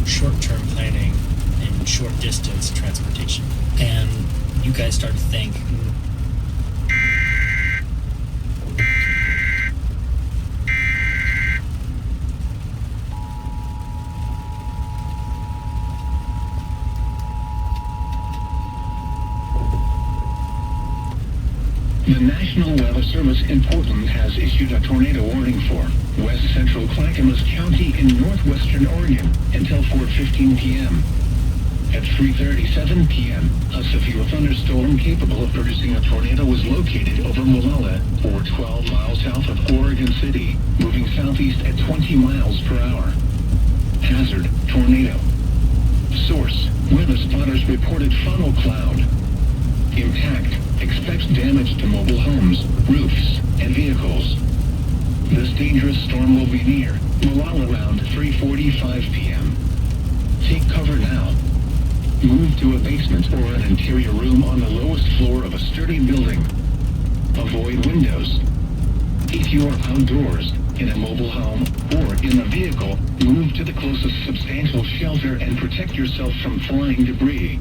short-term planning and short-distance transportation. And you guys start to think, The National Weather Service in Portland has issued a tornado warning for west central Clackamas County in northwestern Oregon until 4:15 p.m. At 3:37 p.m., a severe thunderstorm capable of producing a tornado was located over Molalla, or 12 miles south of Oregon City, moving southeast at 20 miles per hour. Hazard, tornado. Source, weather spotters reported funnel cloud. Impact, expects damage to mobile homes, roofs, and vehicles. This dangerous storm will be near Molalla around 3:45 p.m. Take cover now. Move to a basement or an interior room on the lowest floor of a sturdy building. Avoid windows. If you are outdoors, in a mobile home, or in a vehicle, move to the closest substantial shelter and protect yourself from flying debris.